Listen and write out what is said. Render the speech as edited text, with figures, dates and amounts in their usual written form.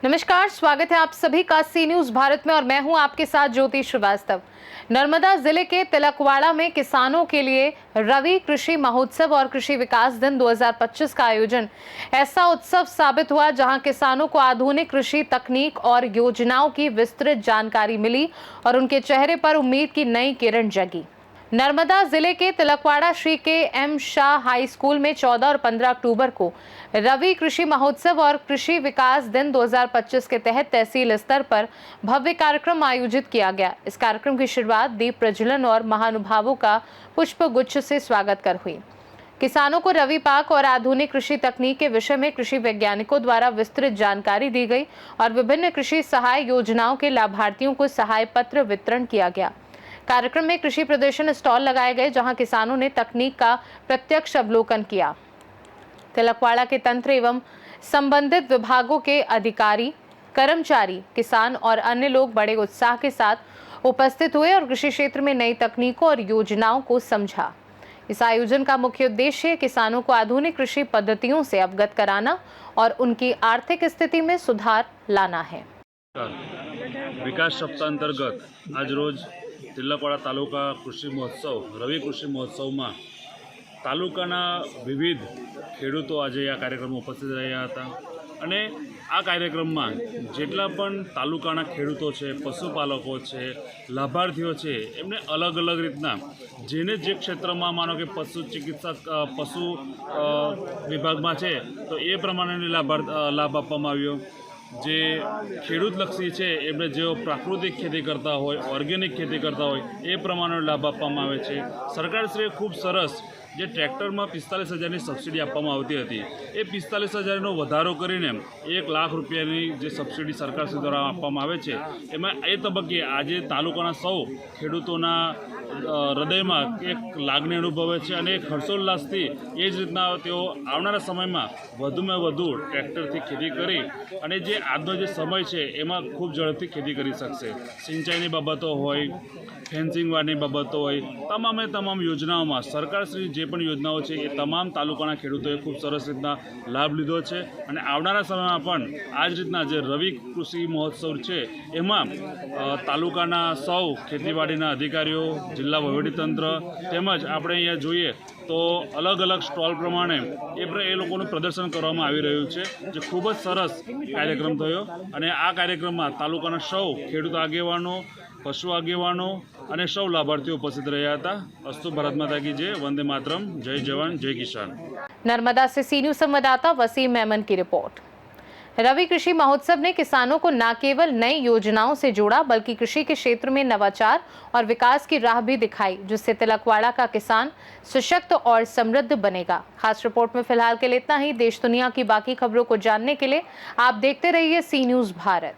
नमस्कार, स्वागत है आप सभी का सी न्यूज भारत में और मैं हूं आपके साथ ज्योति श्रीवास्तव। नर्मदा जिले के तिलकवाड़ा में किसानों के लिए रवि कृषि महोत्सव और कृषि विकास दिन 2025 का आयोजन ऐसा उत्सव साबित हुआ जहां किसानों को आधुनिक कृषि तकनीक और योजनाओं की विस्तृत जानकारी मिली और उनके चेहरे पर उम्मीद की नई किरण जगी। नर्मदा जिले के तिलकवाड़ा श्री के एम शाह हाई स्कूल में 14 और 15 अक्टूबर को रवि कृषि महोत्सव और कृषि विकास दिन 2025 के तहत तहसील स्तर पर भव्य कार्यक्रम आयोजित किया गया। इस कार्यक्रम की शुरुआत दीप प्रज्वलन और महानुभावों का पुष्प गुच्छ से स्वागत कर हुई। किसानों को रवि पाक और आधुनिक कृषि तकनीक के विषय में कृषि वैज्ञानिकों द्वारा विस्तृत जानकारी दी गई और विभिन्न कृषि सहाय योजनाओं के लाभार्थियों को सहाय पत्र वितरण किया गया। कार्यक्रम में कृषि प्रदर्शन स्टॉल लगाए गए जहां किसानों ने तकनीक का प्रत्यक्ष अवलोकन किया। तिलकवाड़ा के तंत्र एवं संबंधित विभागों के अधिकारी, कर्मचारी, किसान और अन्य लोग बड़े उत्साह के साथ उपस्थित हुए और कृषि क्षेत्र में नई तकनीकों और योजनाओं को समझा। इस आयोजन का मुख्य उद्देश्य किसानों को आधुनिक कृषि पद्धतियों से अवगत कराना और उनकी आर्थिक स्थिति में सुधार लाना है। विकास सप्ताह अंतर्गत आज रोज तिलकवाड़ा तालुका कृषि महोत्सव रवि कृषि महोत्सव में तालुकाना विविध खेडूतो आज आ कार्यक्रम उपस्थित रह्या हता अने आ कार्यक्रम में जेटला पण तालुकाना खेडूतो छे, पशुपालको छे, लाभार्थीओ छे एमने अलग अलग रीतना जेने जे क्षेत्र में मानो कि पशु चिकित्सक पशु विभाग में छे तो ए प्रमाणे लाभ आपवामां आव्यो। जे खेडूतलक्षी है एमने जो प्राकृतिक खेती करता हो ऑर्गेनिक खेती करता हो ए प्रमाणे लाभ आपवामां आवे छे। सरकारश्रीए खूब सरस जे ट्रेक्टर में 45,000 सब्सिडी आपवामां आवती हती ए 45,000 वधारो करीने 1 लाख रुपयानी जे सब्सिडी सरकारश्री द्वारा आपवामां आवे छे एमां ए तबक्के आजे तालुकाना सौ खेडूतोना हृदयमां एक लागणी अनुभवे छे अने एक हर्षोल्लासथी ए ज रीतना तेओ आवनारा समयमां वधुमां वधु ट्रेक्टरथी खेती करी अने जे आजनो जे समय छे एमां खूब झड़पथी खेती करी शकशे। सिंचाईनी बाबतो होय, फेन्सिंग वाळनी बाबतो होय, तमामे तमाम योजनाओमां सरकारश्री जे पण योजनाओ छे ए तमाम तालुकाना खेडूतोए खूब सरस रीतना लाभ लीधो छे अने आवनारा समयमां पण आ ज रीतना जे रवि कृषि महोत्सव छे एमां तालुकाना सौ खेतीवाड़ीना अधिकारीओ, जिल्ला वहीवटीतंत्र તેમજ આપણે અહીંયા જોઈએ તો અલગ અલગ સ્ટોલ પ્રમાણે એ લોકોનું પ્રદર્શન કરવામાં આવી રહ્યું છે જે ખૂબ જ સરસ કાર્યક્રમ થયો અને આ કાર્યક્રમમાં તાલુકાના સૌ ખેડૂત આગેવાનો, પશુ આગેવાનો અને સૌ લાભાર્થીઓ ઉપસ્થિત રહ્યા હતા। અસ્તુ ભારત માતા કી જય, વંદે માતરમ, જય જવાન જય કિસાન। नर्मदा से सी न्यूज संवाददाता वसीम मेमन की रिपोर्ट। रवि कृषि महोत्सव ने किसानों को न केवल नई योजनाओं से जोड़ा बल्कि कृषि के क्षेत्र में नवाचार और विकास की राह भी दिखाई, जिससे तिलकवाड़ा का किसान सशक्त और समृद्ध बनेगा। खास रिपोर्ट में फिलहाल के लिए इतना ही। देश दुनिया की बाकी खबरों को जानने के लिए आप देखते रहिए सी न्यूज भारत।